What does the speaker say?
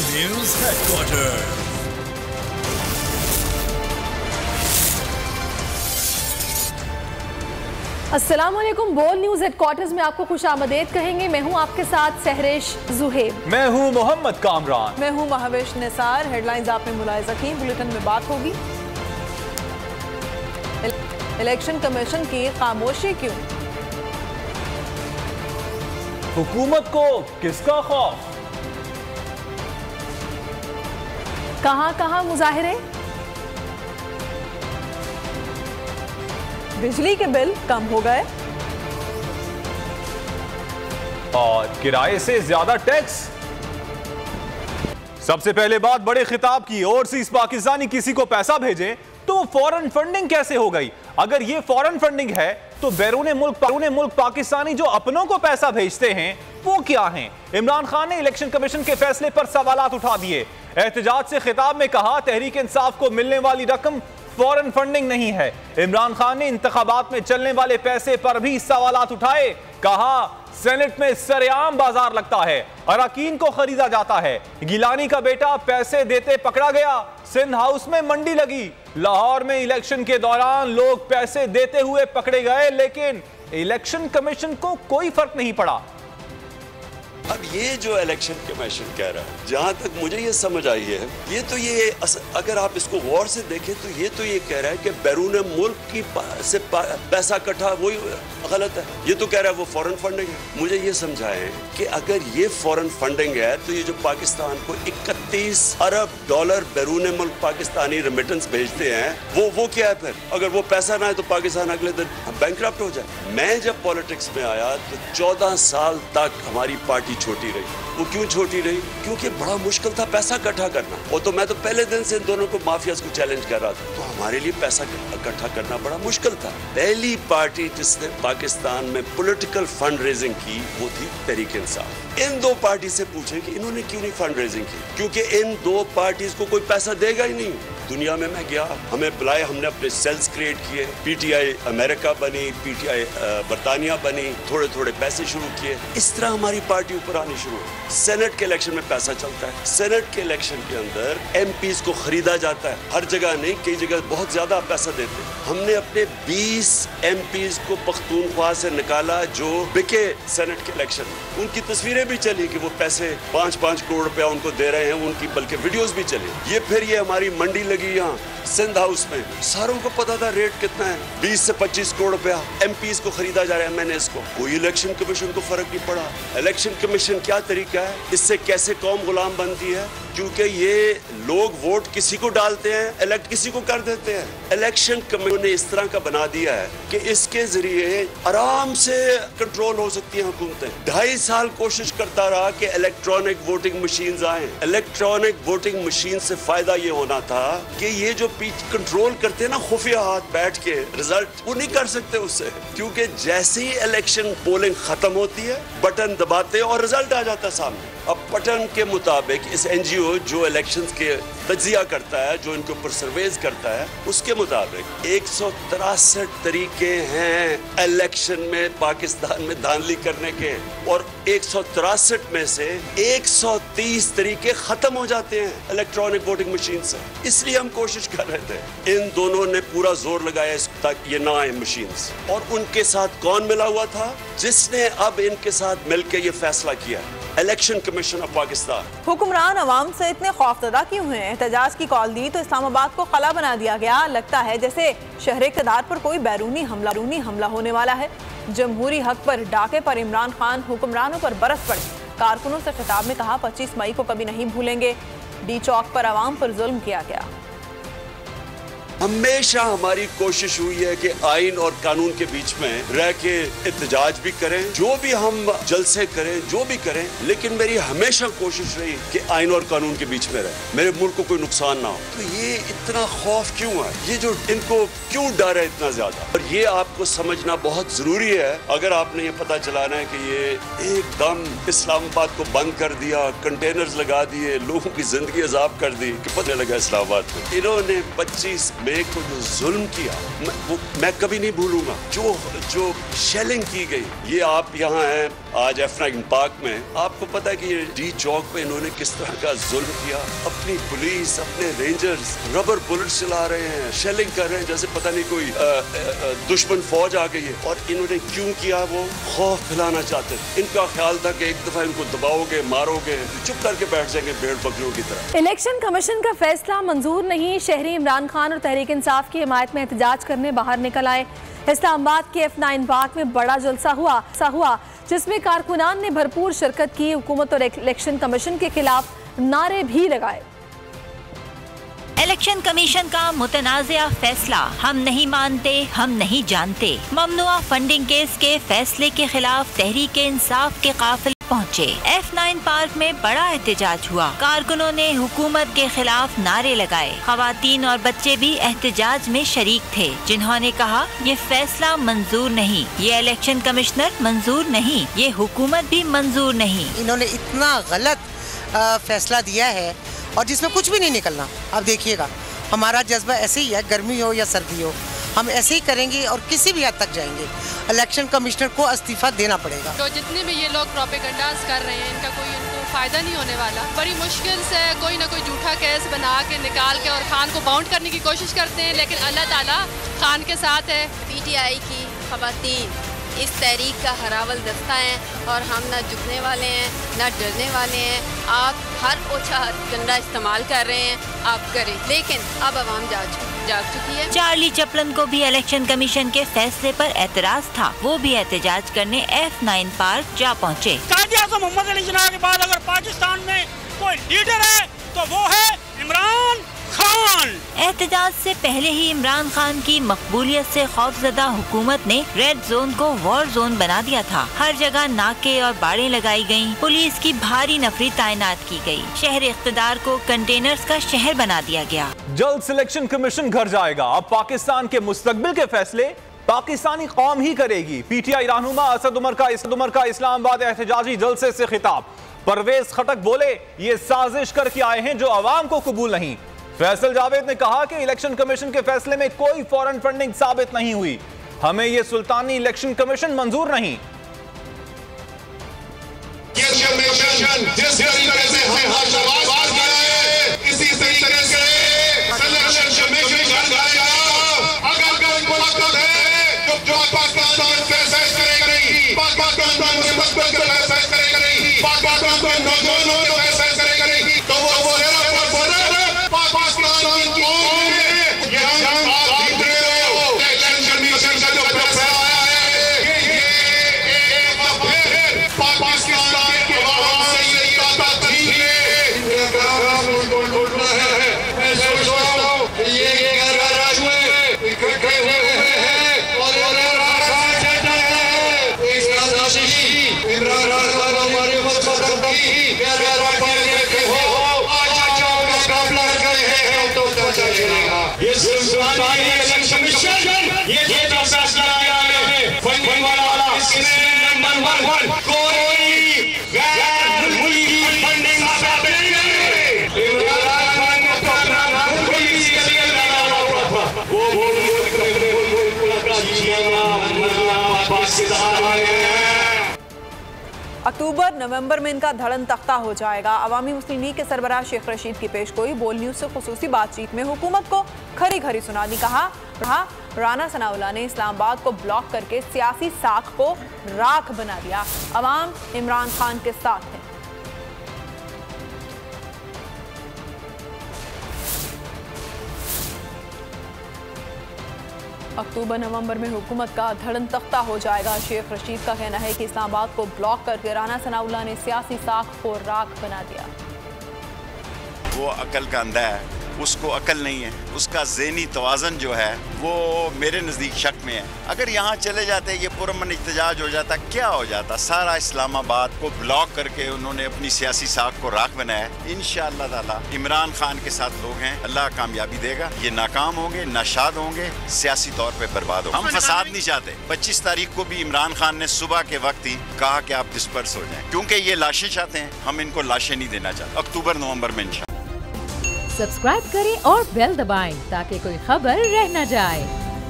News headquarter. अस्सलाम वालेकुम। बोल न्यूज हेडक्वार्टर्स में आपको खुशामदीद कहेंगे। मैं हूं आपके साथ सहरिश जुहेब। मैं हूं मोहम्मद कामरान। मैं हूं महावेश निसार। हेडलाइंस आपने मुलाहिजा की, बुलेटिन में बात होगी। इलेक्शन कमीशन की खामोशी क्यों? हुकूमत को किसका खौफ? कहां कहां मुजाहिरे? बिजली के बिल कम हो गए और किराए से ज्यादा टैक्स। सबसे पहले बात बड़े खिताब की। ओवरसीज पाकिस्तानी किसी को पैसा भेजें तो फॉरेन फंडिंग कैसे हो गई? अगर ये फॉरेन फंडिंग है तो बैरून मुल्क पाकिस्तानी जो अपनों को पैसा भेजते हैं वो क्या हैं? इमरान खान ने इलेक्शन कमीशन के फैसले पर सवालात उठा दिए। एहतजाज से खिताब में कहा तहरीक इंसाफ को मिलने वाली रकम फॉरेन फंडिंग नहीं है। इमरान खान ने इंतखाबात में चलने वाले पैसे पर भी सवालात उठाए। कहा सेनेट में सरेआम बाजार लगता है, अराकीन को खरीदा जाता है। गिलानी का बेटा पैसे देते पकड़ा गया। सिंध हाउस में मंडी लगी। लाहौर में इलेक्शन के दौरान लोग पैसे देते हुए पकड़े गए, लेकिन इलेक्शन कमीशन को कोई फर्क नहीं पड़ा। अब ये जो इलेक्शन कमीशन कह रहा है, जहां तक मुझे ये समझ आई है, ये अगर आप इसको गौर से देखें तो ये कह रहा है कि बैरून मुल्क की से पैसा इकट्ठा वही गलत है। ये तो कह रहा है वो फॉरेन फंडिंग है। मुझे ये समझाएं कि अगर ये फॉरेन फंडिंग है तो ये जो पाकिस्तान को 31 अरब डॉलर बैरून मुल्क पाकिस्तानी रेमिटेंस भेजते हैं वो क्या है फिर? अगर वो पैसा ना है तो पाकिस्तान अगले दिन बैंकरप्ट हो जाए। मैं जब पॉलिटिक्स में आया तो 14 साल तक हमारी पार्टी छोटी रही। वो क्यों छोटी रही? क्योंकि बड़ा मुश्किल था पैसा इकट्ठा करना। और तो मैं तो पहले दिन से इन दोनों को माफियाज को चैलेंज कर रहा था, तो हमारे लिए पैसा इकट्ठा करना बड़ा मुश्किल था। पहली पार्टी जिसने पाकिस्तान में पॉलिटिकल फंड रेजिंग की वो थी तहरीक इंसाफ। इन दो पार्टी से पूछें कि इन्होंने क्यों नहीं फंड रेजिंग की? क्योंकि इन दो पार्टीज को कोई पैसा देगा ही नहीं। दुनिया में मैं गया, हमें बुलाए, हमने अपने सेल्स क्रिएट किए। पीटीआई अमेरिका बनी, पीटीआई बरतानिया बनी, थोड़े थोड़े पैसे शुरू किए। इस तरह हमारी पार्टी ऊपर आनी शुरू हुई। सेनेट के इलेक्शन में पैसा चलता है। सेनेट के इलेक्शन के अंदर एमपीज को खरीदा जाता है। हर जगह नहीं, कई जगह बहुत ज्यादा पैसा देते हैं। हमने अपने 20 एमपीज को पख्तूनख्वा से निकाला जो बिके सेनेट के इलेक्शन में। उनकी तस्वीरें भी चली कि वो पैसे 5-5 करोड़ रुपया उनको दे रहे हैं, उनकी बल्कि वीडियोस भी चली। ये हमारी मंडी लगी यहाँ सिंध हाउस में, सारों को पता था रेट कितना है। 20 से 25 करोड़ रुपया एमपीज को खरीदा जा रहा है, एमएनएस को। कोई इलेक्शन कमीशन को फर्क नहीं पड़ा। इलेक्शन कमीशन क्या तरीका है, इससे कैसे कौम गुलाम बनती है? क्योंकि ये लोग वोट किसी को डालते हैं, इलेक्ट किसी को कर देते हैं। इलेक्शन कमीशन ने इस तरह का बना दिया है कि इसके जरिए आराम से कंट्रोल हो सकती हैं हुकूमतें। 2.5 साल कोशिश करता रहा कि इलेक्ट्रॉनिक वोटिंग मशीन आए। इलेक्ट्रॉनिक वोटिंग मशीन से फायदा ये होना था कि ये जो कंट्रोल करते हैं ना खुफिया हाथ बैठ के रिजल्ट, वो नहीं कर सकते उससे, क्योंकि जैसे ही इलेक्शन पोलिंग खत्म होती है बटन दबाते और रिजल्ट आ जाता है सामने। अब बटन के मुताबिक इस एनजीओ जो इलेक्शंस के तज्जिया करता है, जो इनके ऊपर सर्वेज करता है, उसके मुताबिक 163 तरीके हैं इलेक्शन में पाकिस्तान में धांधली करने के, और 163 में से 130 तरीके खत्म हो जाते हैं इलेक्ट्रॉनिक वोटिंग मशीन से। इसलिए हम कोशिश कर रहे थे। इन दोनों ने पूरा जोर लगाया ताकि ये ना आए मशीन्स। और उनके साथ कौन मिला हुआ था? जिसने अब इनके साथ मिलकर ये फैसला किया, इलेक्शन कमीशन ऑफ पाकिस्तान। हुक्मरान अवाम से इतने खौफजदा क्यों हैं? एहतजाज की कॉल दी तो इस्लामाबाद को कला बना दिया गया। लगता है जैसे शहर इक़्तिदार पर कोई बैरूनी हमला होने वाला है। जमहूरी हक पर डाके पर इमरान खान हुक्मरानों पर बरस पड़े। कारकुनों से खिताब में कहा 25 मई को कभी नहीं भूलेंगे। डी चौक पर अवाम पर जुल्म किया गया। हमेशा हमारी कोशिश हुई है कि आइन और कानून के बीच में रह के एहतजाज भी करें, जो भी हम जलसे करें, जो भी करें, लेकिन मेरी हमेशा कोशिश रही कि आइन और कानून के बीच में रहे, मेरे मुल्क को कोई नुकसान ना हो। तो ये इतना खौफ क्यों है? ये जो इनको क्यों डर है इतना ज्यादा? और ये आपको समझना बहुत जरूरी है। अगर आपने ये पता चलाना है कि ये एकदम इस्लामाबाद को बंद कर दिया, कंटेनर्स लगा दिए, लोगों की जिंदगी अजाब कर दी, कि पता लगा इस्लामाबाद को। इन्होंने 25 में को जो जुल्म किया मैं कभी नहीं भूलूंगा। जो शेलिंग की गई, ये आप यहाँ हैं आज F9 पार्क में, आपको पता है कि ये डी चौक पे इन्होंने किस तरह का जुल्म किया। अपनी पुलिस, अपने रेंजर्स रबर बुलेट चला रहे हैं, शेलिंग कर रहे हैं जैसे पता नहीं कोई दुश्मन फौज आ गई है। और इन्होंने क्यों किया? वो खौफ फैलाना चाहते थे। इनका ख्याल था कि एक दफा इनको दबाओगे, मारोगे, चुप करके बैठ जाएंगे भेड़ बकरियों की तरह। इलेक्शन कमीशन का फैसला मंजूर नहीं, शहरी इमरान खान और तहरीक इंसाफ की हिमायत में एहतजाज करने बाहर निकल आए। इस्लामाबाद के F9 पार्क में बड़ा जलसा हुआ जिसमें कारकुनान ने भरपूर शिरकत की। हुकूमत और इलेक्शन कमीशन के खिलाफ नारे भी लगाए। इलेक्शन कमीशन का मुतनाज़िया फैसला, हम नहीं मानते, हम नहीं जानते। ममनुआ फंडिंग केस के फैसले के खिलाफ तहरीक इंसाफ के काफिले पहुँचे। F9 पार्क में बड़ा एहतजाज हुआ। कारकुनों ने हुकूमत के खिलाफ नारे लगाए। खवातीन और बच्चे भी एहतजाज में शरीक थे, जिन्होंने कहा ये फैसला मंजूर नहीं, ये इलेक्शन कमिश्नर मंजूर नहीं, ये हुकूमत भी मंजूर नहीं। इन्होंने इतना गलत फैसला दिया है और जिसमें कुछ भी नहीं निकलना। अब देखिएगा, हमारा जज्बा ऐसे ही है, गर्मी हो या सर्दी हो, हम ऐसे ही करेंगे और किसी भी हद तक जाएंगे। इलेक्शन कमिश्नर को इस्तीफा देना पड़ेगा। तो जितने भी ये लोग प्रोपेगेंडास कर रहे हैं, इनका कोई इनको फायदा नहीं होने वाला। बड़ी मुश्किल से कोई ना कोई झूठा केस बना के निकाल के और खान को बाउंड करने की कोशिश करते हैं, लेकिन अल्लाह ताला खान के साथ है। PTI की खवातीन इस तहरीक का हरावल दस्ता है और हम ना झुकने वाले हैं ना डरने वाले हैं। आप हर ओछा डंडा इस्तेमाल कर रहे हैं, आप करें, लेकिन अब आवाम जाग चुकी है। चार्ली चैपलिन को भी इलेक्शन कमीशन के फैसले पर एतराज था। वो भी एहतजाज करने F9 पार्क जा पहुँचे। मोहम्मद अली जिन्ना के बाद अगर पाकिस्तान में कोई लीडर है तो वो है इमरान खान। एहतजाज से पहले ही इमरान खान की मकबूलियत से खौफजदा हुकूमत ने रेड जोन को वॉर जोन बना दिया था। हर जगह नाके और बाड़े लगाई गयी, पुलिस की भारी नफरी तैनात की गयी, शहर इख्तिदार को कंटेनर्स का शहर बना दिया गया। जल्द सिलेक्शन कमीशन घर जाएगा। अब पाकिस्तान के मुस्तकबिल के फैसले पाकिस्तानी कौम ही करेगी। PTI रहनुमा असद उमर का इस्लामाबाद एहतजाजी जलसे से खिताब। परवेज खटक बोले, ये साजिश करके आए हैं जो अवाम को कबूल नहीं। फैसल जावेद ने कहा कि इलेक्शन कमीशन के फैसले में कोई फॉरेन फंडिंग साबित नहीं हुई, हमें यह सुल्तानी इलेक्शन कमीशन मंजूर नहीं। अक्टूबर नवंबर में इनका धड़न तख्ता हो जाएगा। अवामी मुस्लिम लीग के सरबराह शेख रशीद की पेशगोई। बोल न्यूज से खुसूसी बातचीत में हुकूमत को खरी खरी सुना दी। कहा राना सनाउल्लाह ने इस्लामाबाद को ब्लॉक करके सियासी साख को राख बना दिया। अवाम इमरान खान के साथ है। अक्टूबर नवंबर में हुकूमत का धड़न तख्ता हो जाएगा। शेख रशीद का कहना है कि इस्लामाबाद को ब्लॉक करके राना सनाउल्लाह ने सियासी साख को राख बना दिया। वो अकल का अंधा है, उसको अकल नहीं है, उसका ज़हनी तवाज़न जो है वो मेरे नज़दीक शक में है। अगर यहाँ चले जाते ये पुरअमन इhtजाज हो जाता, क्या हो जाता? सारा इस्लामाबाद को ब्लॉक करके उन्होंने अपनी सियासी साख को राख बनाया। इंशाअल्लाह ताला इमरान खान के साथ लोग हैं, अल्लाह कामयाबी देगा। ये नाकाम होंगे, नाशाद होंगे, सियासी तौर पर बर्बाद होंगे। हम फसाद नहीं चाहते। 25 तारीख को भी इमरान खान ने सुबह के वक्त ही कहा कि आप डिस्पर्स हो जाएं, क्योंकि ये लाशें चाहते हैं, हम इनको लाशें नहीं देना चाहते। अक्टूबर नवंबर में इंशाअल्लाह। सब्सक्राइब करें और बेल दबाएं ताकि कोई खबर रह न जाए।